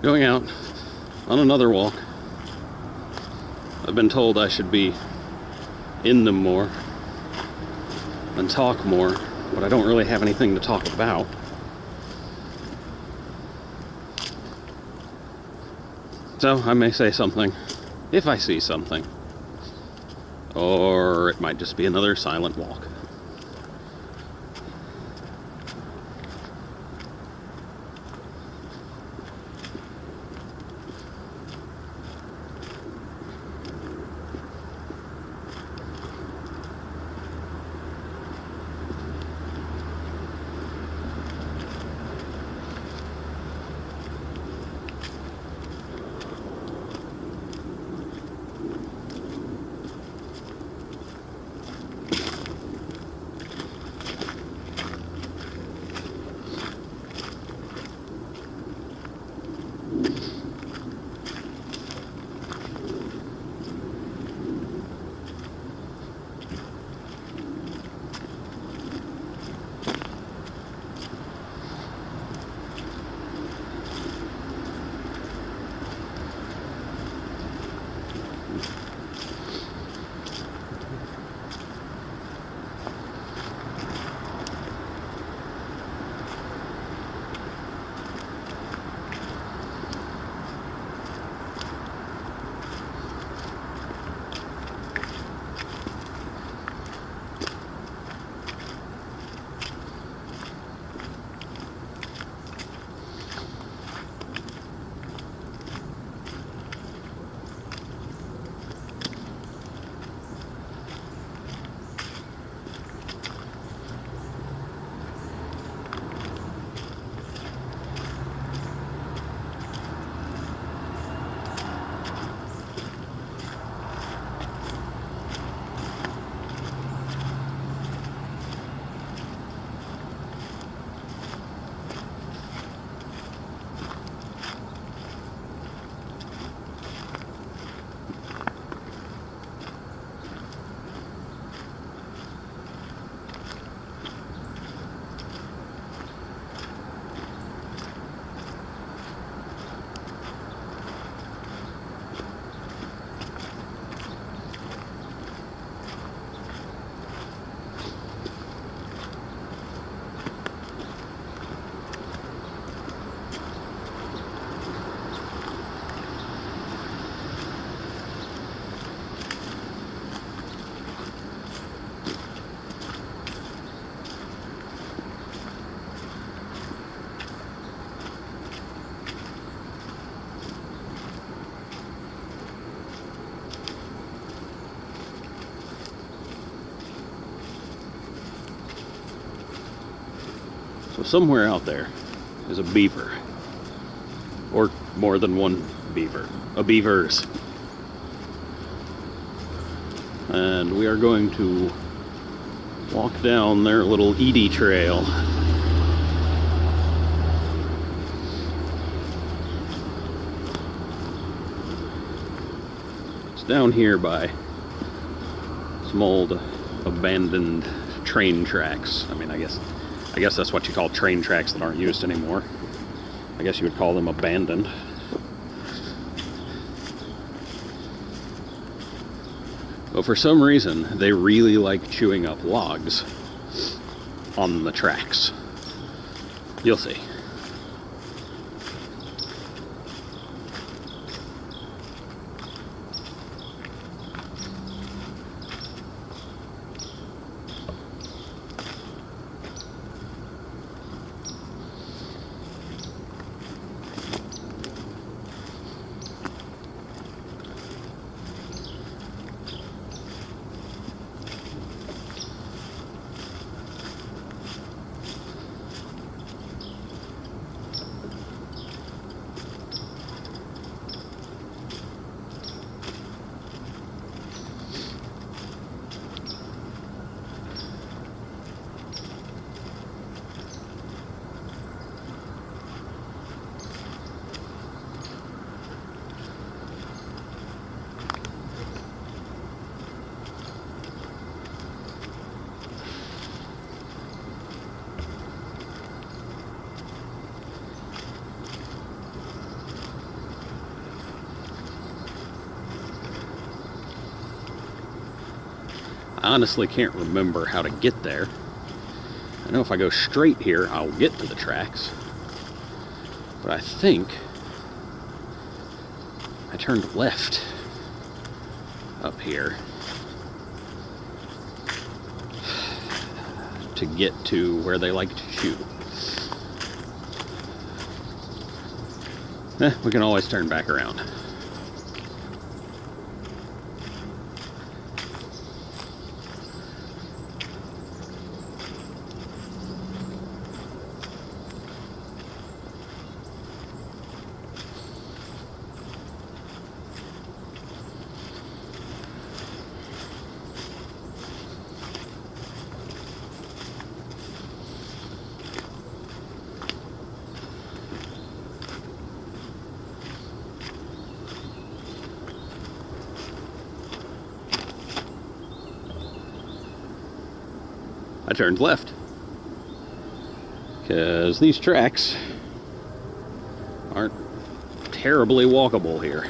Going out on another walk. I've been told I should be in them more and talk more, but I don't really have anything to talk about. So I may say something if I see something, or it might just be another silent walk. So somewhere out there is a beaver, or more than one beaver, beavers. And we are going to walk down their little Edie trail. It's down here by some old abandoned train tracks. I mean, I guess that's what you call train tracks that aren't used anymore. I guess you would call them abandoned. But for some reason, they really like chewing up logs on the tracks. You'll see. honestly can't remember how to get there. I know if I go straight here, I'll get to the tracks. But I think I turned left up here to get to where they like to shoot. We can always turn back around. I turned left because these tracks aren't terribly walkable here.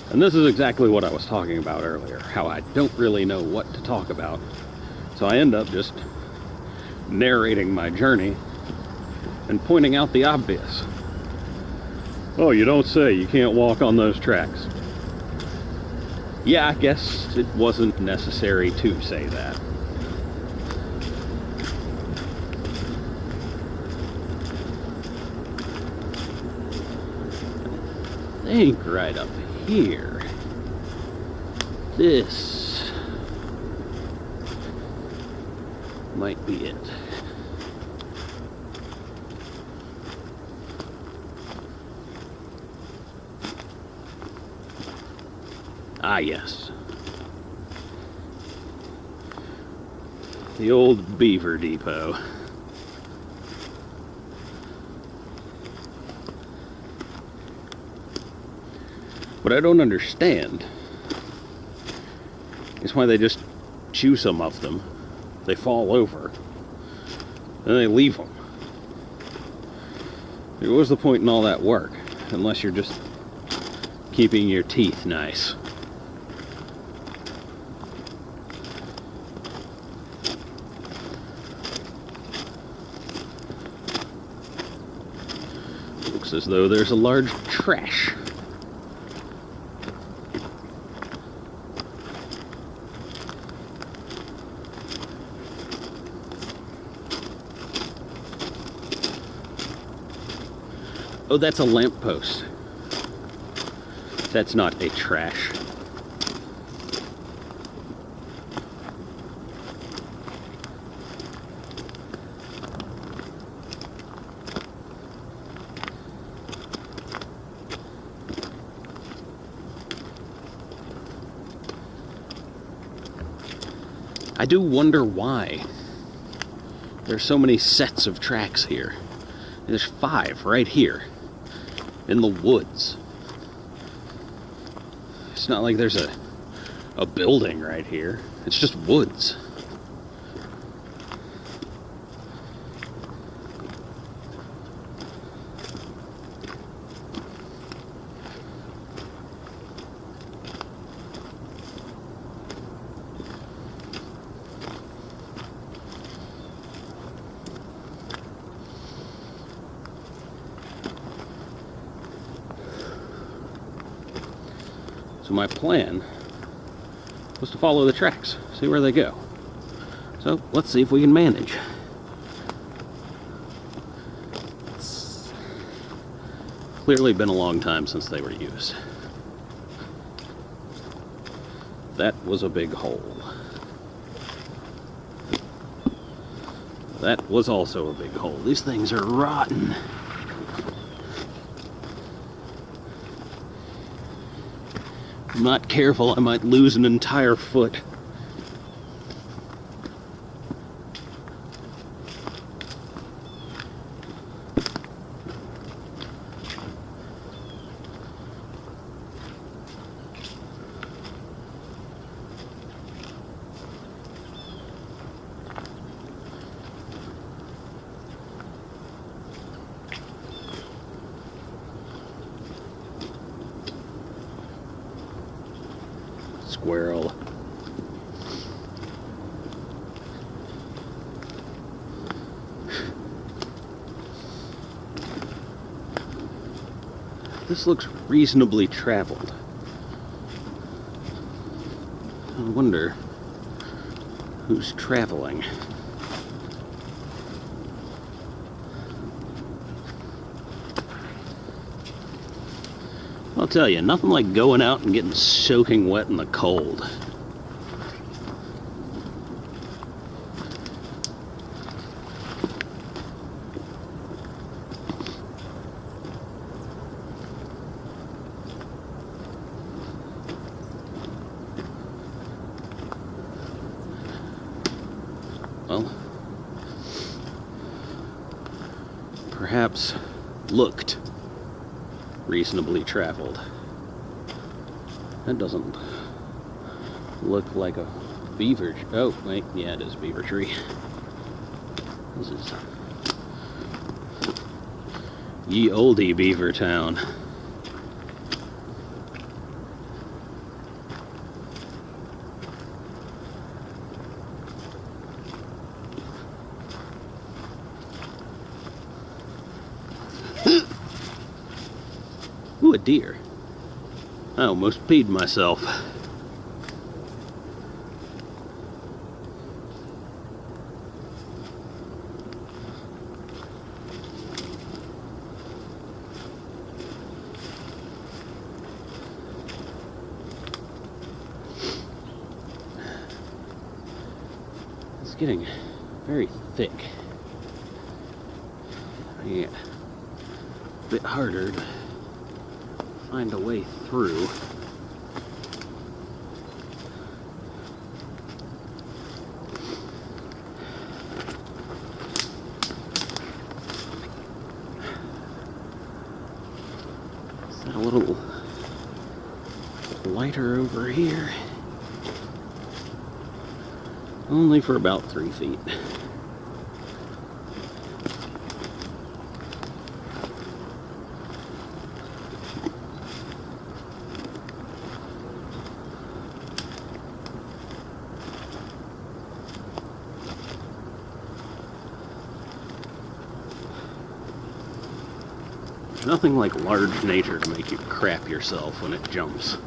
And this is exactly what I was talking about earlier, how I don't really know what to talk about. So I end up just narrating my journey and pointing out the obvious. Oh, you don't say, you can't walk on those tracks. Yeah, I guess it wasn't necessary to say that. I think right up here, this might be it. Ah, yes. The old Beaver Depot. What I don't understand is why they just chew some of them, they fall over, and they leave them. What was the point in all that work, unless you're just keeping your teeth nice? Looks as though there's a large trash. Oh, that's a lamppost. That's not a trash. I do wonder why there's so many sets of tracks here. There's 5 right here in the woods. It's not like there's a building right here. It's just woods. So my plan was to follow the tracks, see where they go. So let's see if we can manage. It's clearly been a long time since they were used. That was a big hole. That was also a big hole. These things are rotten. If I'm not careful, I might lose an entire foot. squirrel. This looks reasonably traveled. I wonder who's traveling. I'll tell you, nothing like going out and getting soaking wet in the cold. Well, perhaps looked reasonably traveled. That doesn't look like a beaver. Oh, wait, yeah, it is a beaver tree. This is ye olde beaver town. Ooh, a deer. I almost peed myself. It's getting very thick. Yeah, a bit harder to find a way through. Is that a little lighter over here? Only for about 3 feet. Nothing like large nature to make you crap yourself when it jumps.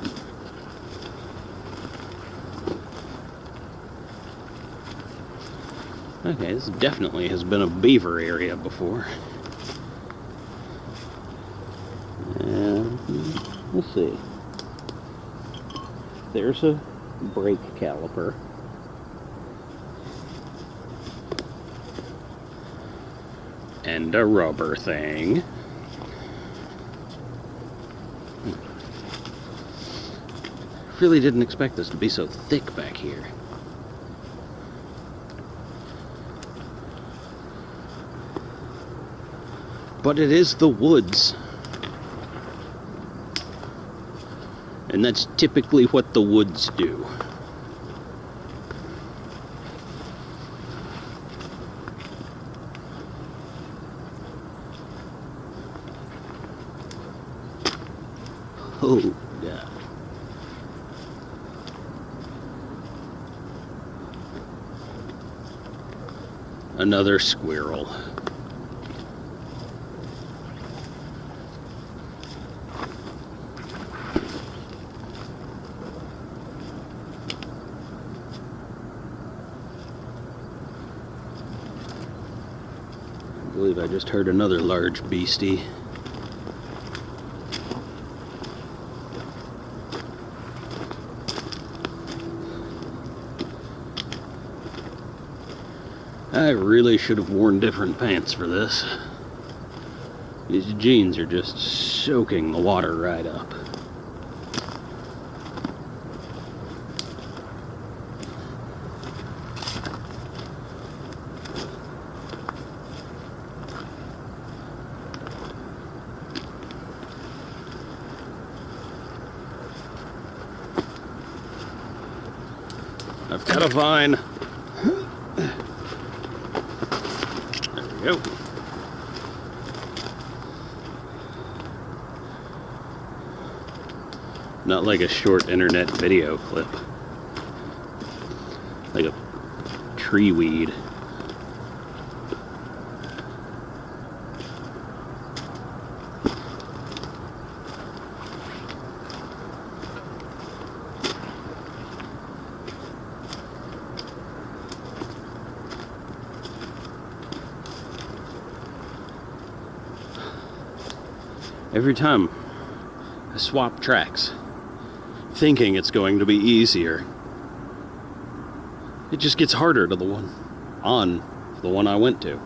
Okay, this definitely has been a beaver area before. And let's see. There's a brake caliper. And a rubber thing. Really didn't expect this to be so thick back here. But it is the woods. And that's typically what the woods do. Oh, God. Another squirrel. I believe I just heard another large beastie. I really should have worn different pants for this. These jeans are just soaking the water right up. I've got a vine. There we go. Not like a short internet video clip. Like a tree weed. Every time I swap tracks, thinking it's going to be easier, it just gets harder to the one I went to.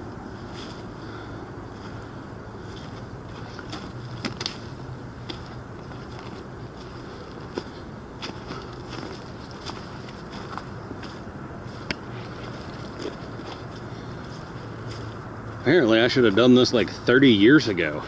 Apparently I should have done this like 30 years ago.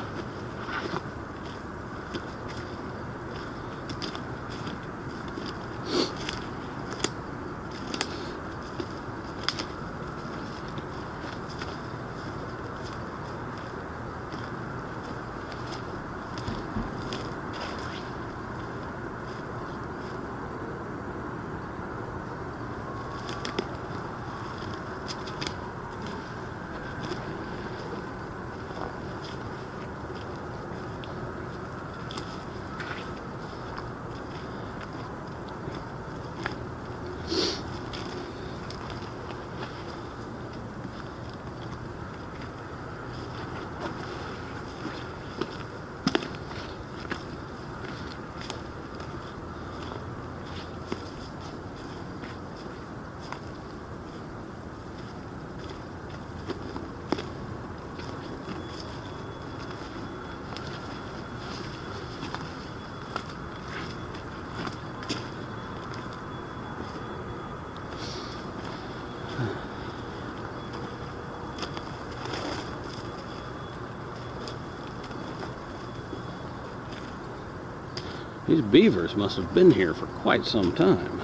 These beavers must have been here for quite some time.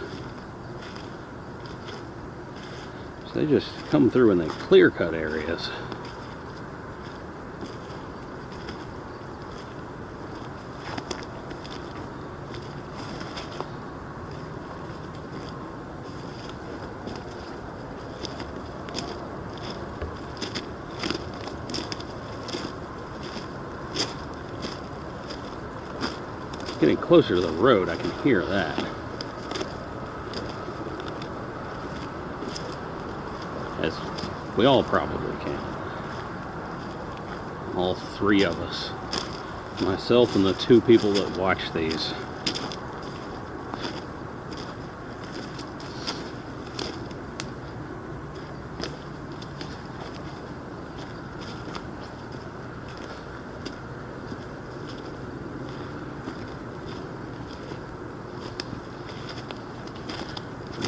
So they just come through in the clear-cut areas. Getting closer to the road, I can hear that. As we all probably can. All three of us. Myself and the two people that watch these.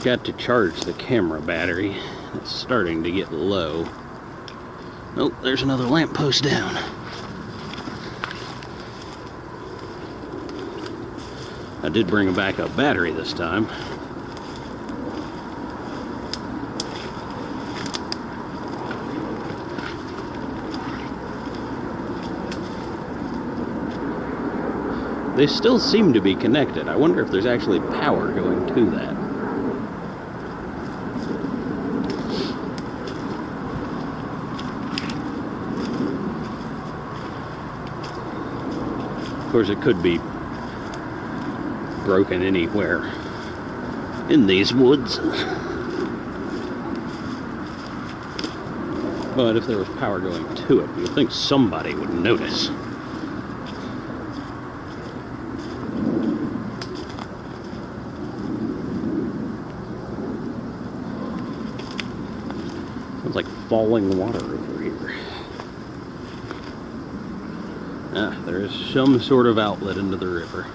Got to charge the camera battery. It's starting to get low. Oh, there's another lamppost down. I did bring a backup battery this time. They still seem to be connected. I wonder if there's actually power going to that. Of course, it could be broken anywhere in these woods. But if there was power going to it, you'd think somebody would notice. Sounds like falling water over here. Ah, there is some sort of outlet into the river.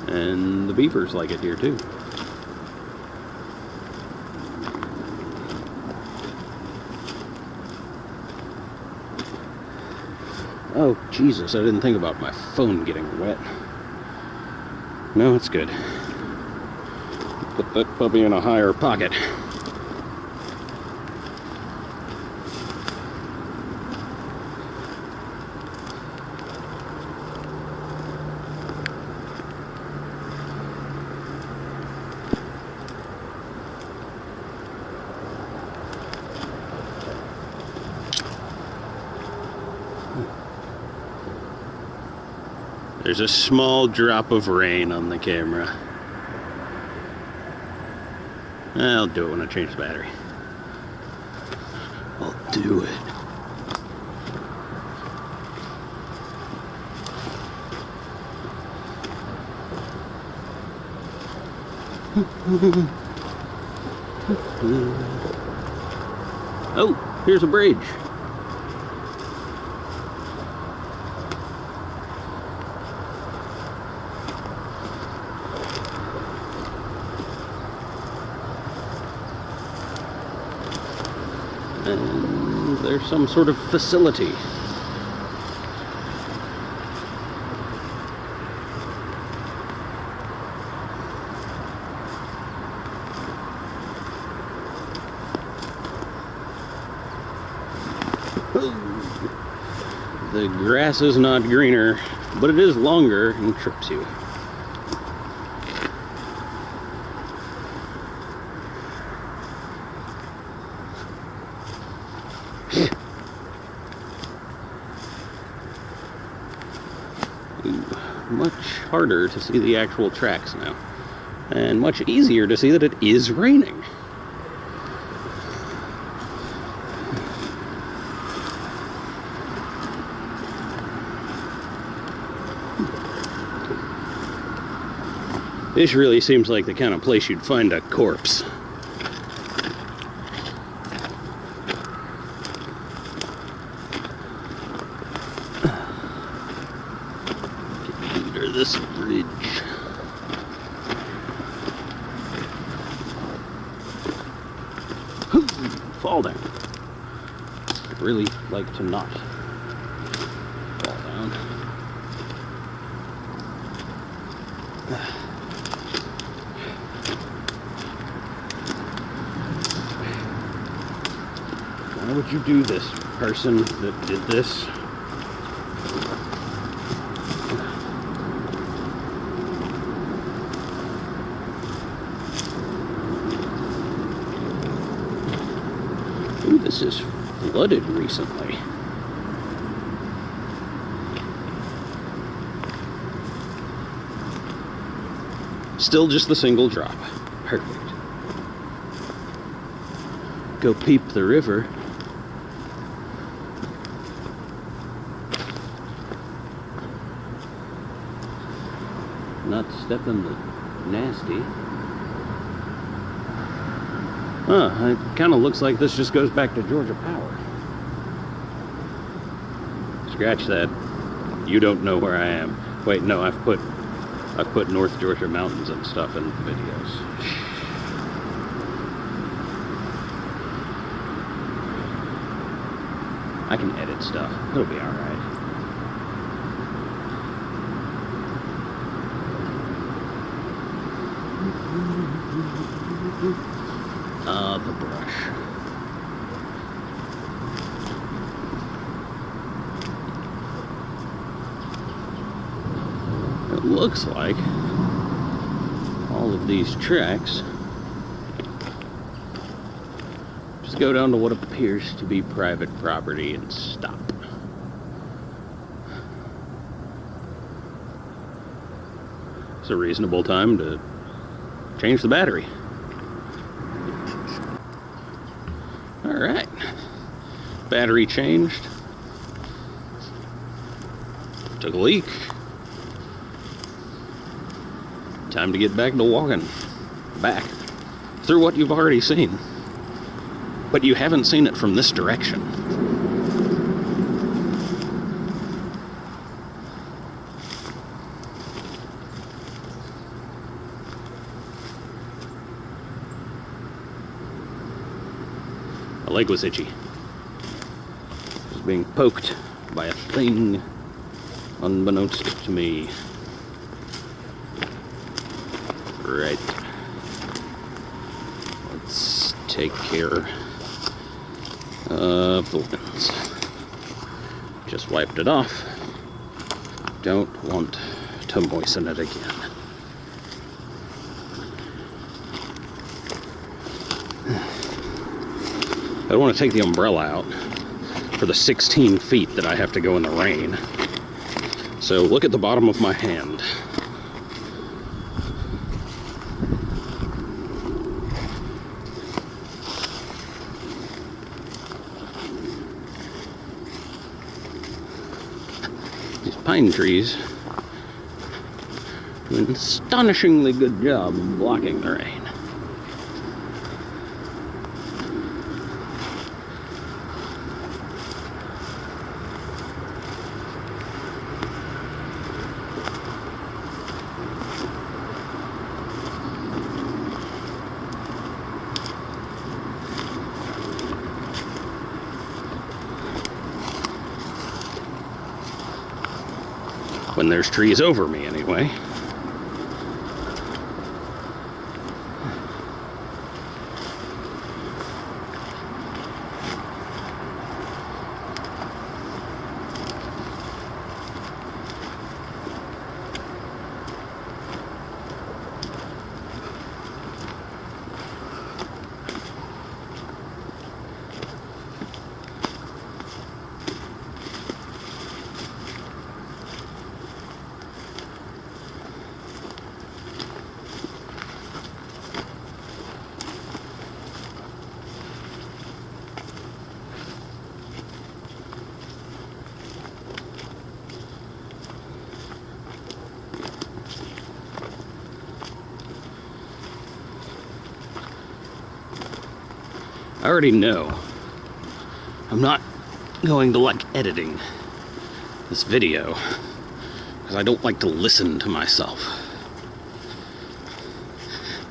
And the beavers like it here too. Oh, Jesus, I didn't think about my phone getting wet. No, it's good. Put that puppy in a higher pocket. there's a small drop of rain on the camera. I'll do it when I change the battery. I'll do it. Oh, here's a bridge. And there's some sort of facility. The grass is not greener, but it is longer and trips you. Much harder to see the actual tracks now, and much easier to see that it is raining. This really seems like the kind of place you'd find a corpse. Get under this bridge. Fall down. I'd really like to not fall down. Why would you do this, person that did this? Ooh, this is flooded recently. Still just the single drop. Perfect. Go peep the river. Not step in the nasty. Huh, it kind of looks like this just goes back to Georgia Power. Scratch that. You don't know where I am. Wait, no, I've put North Georgia mountains and stuff in videos. I can edit stuff. It'll be alright. The brush. It looks like all of these tracks just go down to what appears to be private property and stop. It's a reasonable time to change the battery. Alright, battery changed. Took a leak. Time to get back to walking. Back. Through what you've already seen. But you haven't seen it from this direction. My leg was itchy. I was being poked by a thing unbeknownst to me. Right. Let's take care of the lens. Just wiped it off. Don't want to moisten it again. I don't want to take the umbrella out for the 16 feet that I have to go in the rain. So look at the bottom of my hand. These pine trees do an astonishingly good job of blocking the rain. When there's trees over me, anyway. I already know I'm not going to like editing this video because I don't like to listen to myself.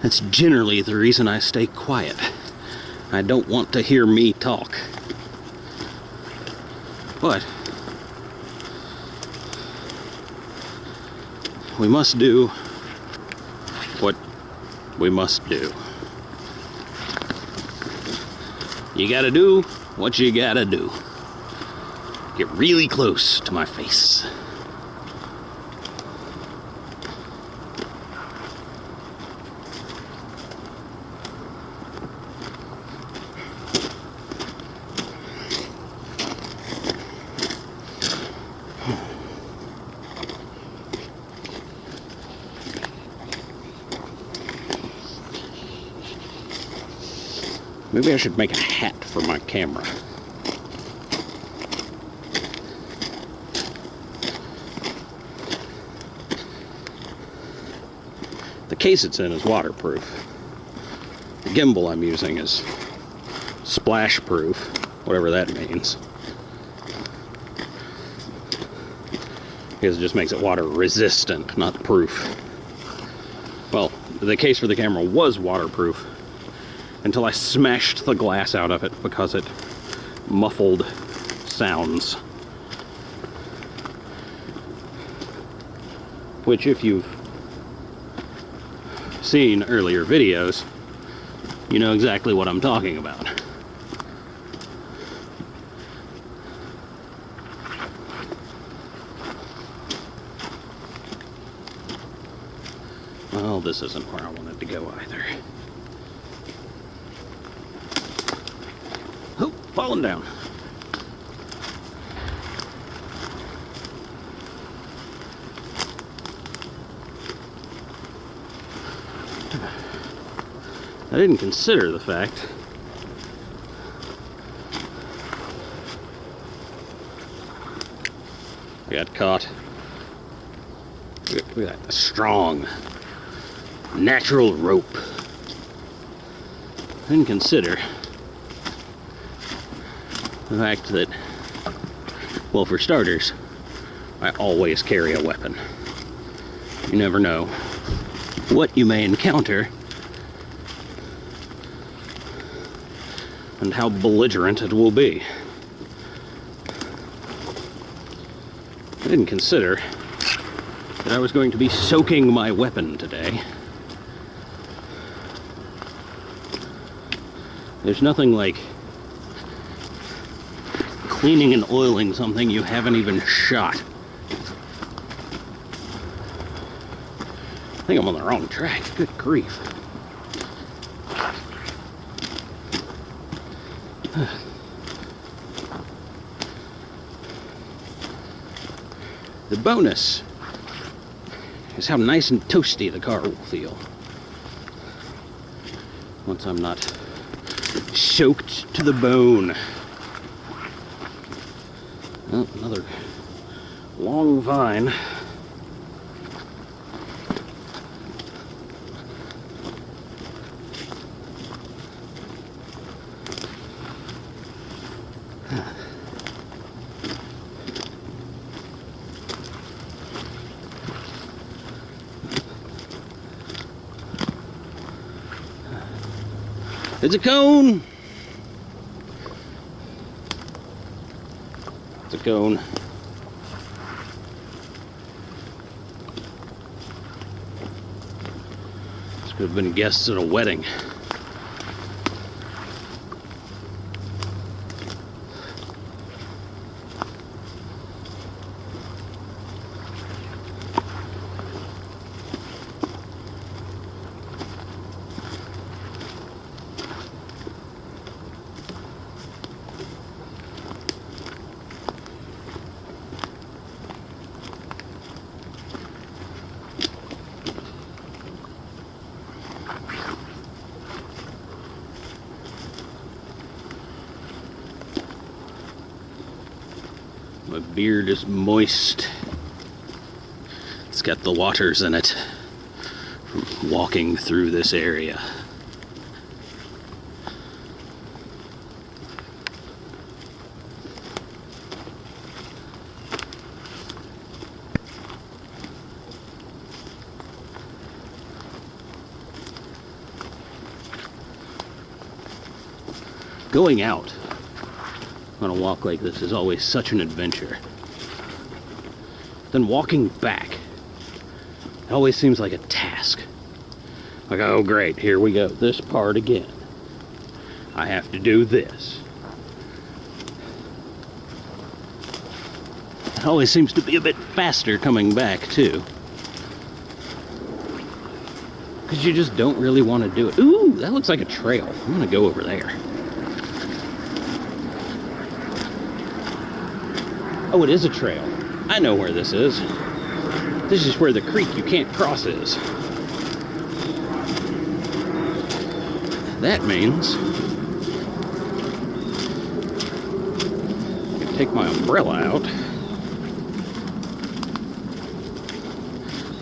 That's generally the reason I stay quiet. I don't want to hear me talk. But we must do what we must do. You gotta do what you gotta do. Get really close to my face. Maybe I should make a hat for my camera. The case it's in is waterproof. The gimbal I'm using is splash proof, whatever that means. Because it just makes it water resistant, not proof. Well, the case for the camera was waterproof until I smashed the glass out of it because it muffled sounds. Which, if you've seen earlier videos, you know exactly what I'm talking about. Well, this isn't where I wanted to go either. Oh, falling down. I didn't consider the fact I got caught. Look at that, the strong, natural rope. I didn't consider the fact that, well, for starters, I always carry a weapon. You never know what you may encounter and how belligerent it will be. I didn't consider that I was going to be soaking my weapon today. There's nothing like cleaning and oiling something you haven't even shot. I think I'm on the wrong track. Good grief. The bonus is how nice and toasty the car will feel once I'm not soaked to the bone. Oh, another long vine. It's a cone. It's a cone. This could have been guests at a wedding. My beard is moist. It's got the waters in it from walking through this area. Going out on a walk like this is always such an adventure. Then walking back, it always seems like a task. Like, oh great, here we go, this part again. I have to do this. It always seems to be a bit faster coming back too. Because you just don't really want to do it. Ooh, that looks like a trail. I'm gonna go over there. Oh, it is a trail. I know where this is. This is where the creek you can't cross is. That means I can take my umbrella out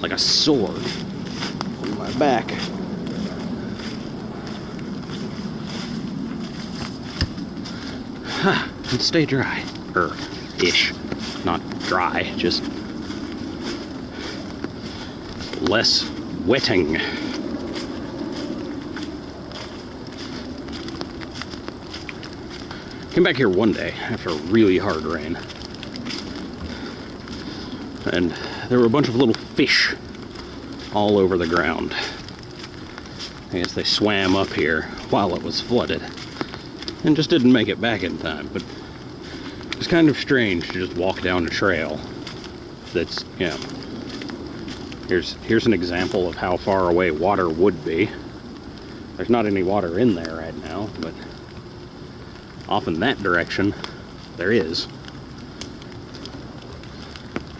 like a sword on my back. And stay dry. Ish. Not dry, just less wetting. Came back here one day after a really hard rain, and there were a bunch of little fish all over the ground. I guess they swam up here while it was flooded and just didn't make it back in time. But it's kind of strange to just walk down a trail that's, you know, here's an example of how far away water would be. There's not any water in there right now, but off in that direction there is.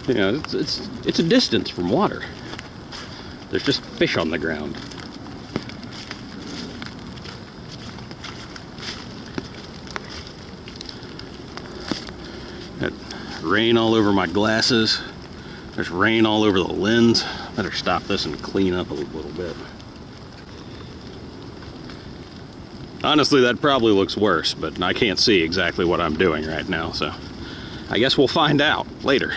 You know, it's a distance from water. There's just fish on the ground. Rain all over my glasses. There's rain all over the lens. Better stop this and clean up a little bit. Honestly, that probably looks worse, but I can't see exactly what I'm doing right now, so I guess we'll find out later.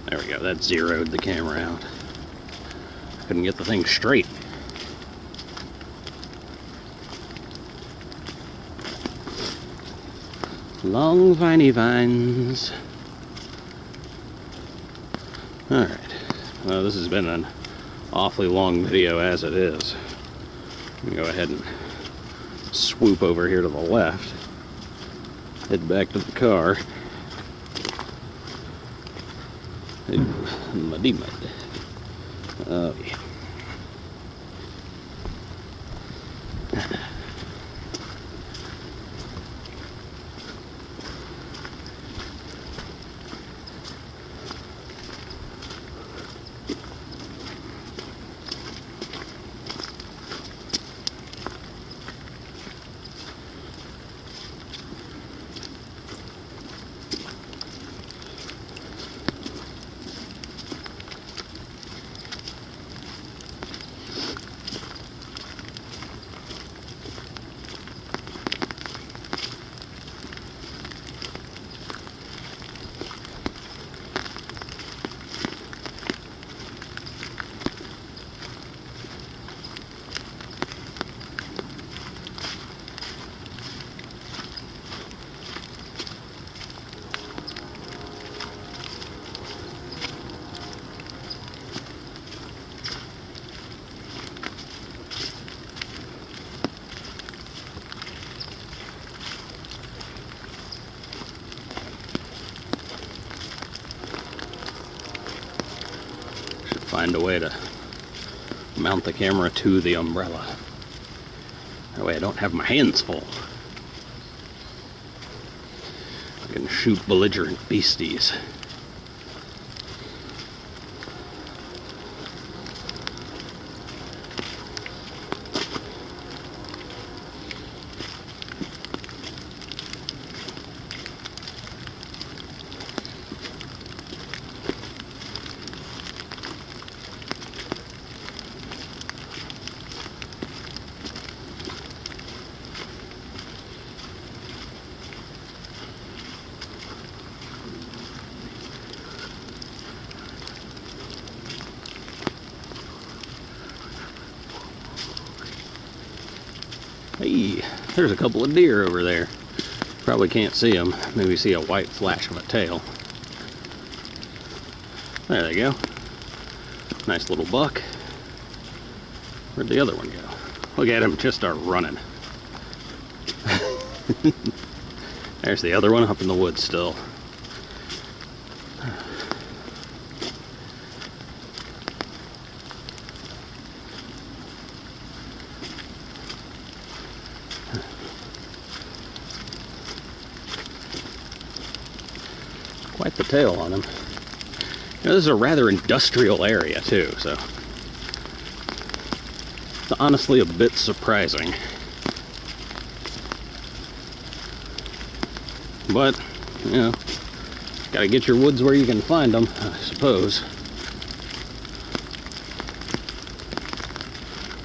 There we go, that zeroed the camera out. Couldn't get the thing straight. Long viney vines. Alright. Well, this has been an awfully long video as it is. I'm gonna go ahead and swoop over here to the left. Head back to the car. Ooh, muddy mud. Oh, yeah. Find a way to mount the camera to the umbrella. That way I don't have my hands full. I can shoot belligerent beasties. Hey, there's a couple of deer over there. Probably can't see them. Maybe see a white flash of a tail. There they go. Nice little buck. Where'd the other one go? Look at him just start running. There's the other one up in the woods still. Quite the tail on him. You know, this is a rather industrial area too, so it's honestly a bit surprising. But, you know, gotta get your woods where you can find them, I suppose.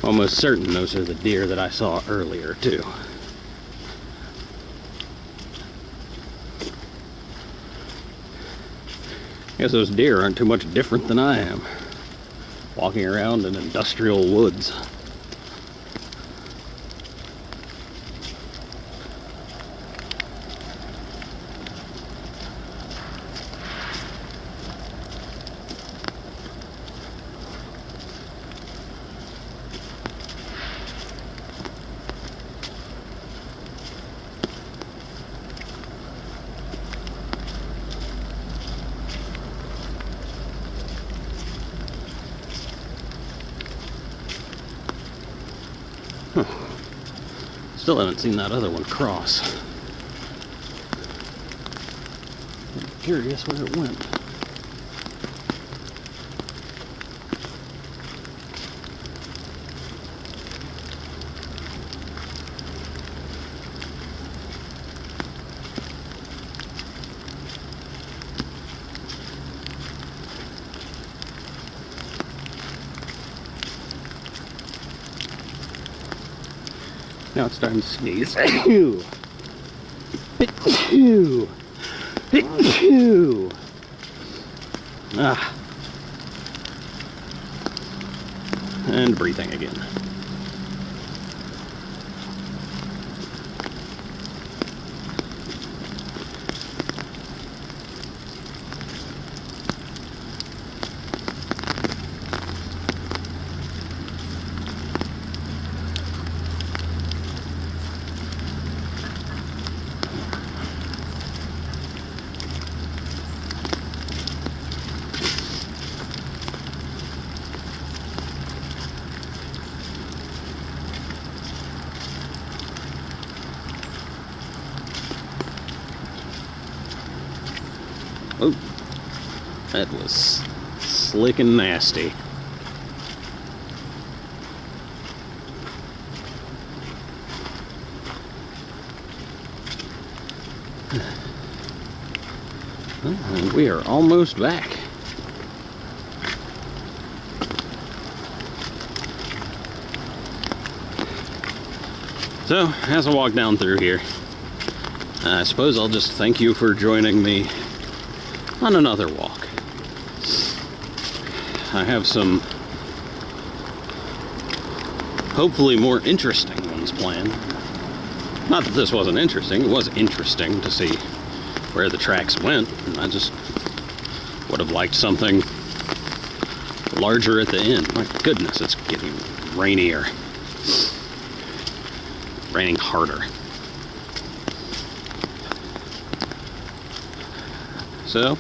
Almost certain those are the deer that I saw earlier too. I guess those deer aren't too much different than I am, walking around in industrial woods. Still haven't seen that other one cross. I'm curious where it went. Now it's starting to sneeze. Achoo! Achoo! Achoo! Ah. And breathing again. Oh, that was slick and nasty. And we are almost back. So, as I walk down through here, I suppose I'll just thank you for joining me on another walk. I have some hopefully more interesting ones planned. Not that this wasn't interesting, it was interesting to see where the tracks went. I just would have liked something larger at the end. My goodness, it's getting rainier. Raining harder. So,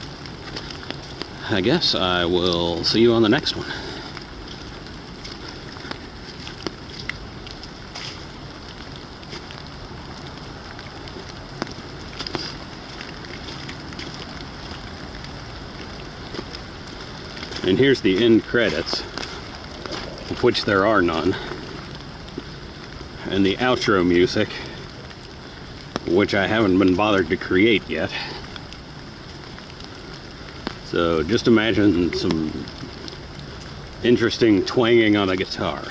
I guess I will see you on the next one. And here's the end credits, of which there are none, and the outro music, which I haven't been bothered to create yet. So just imagine some interesting twanging on a guitar.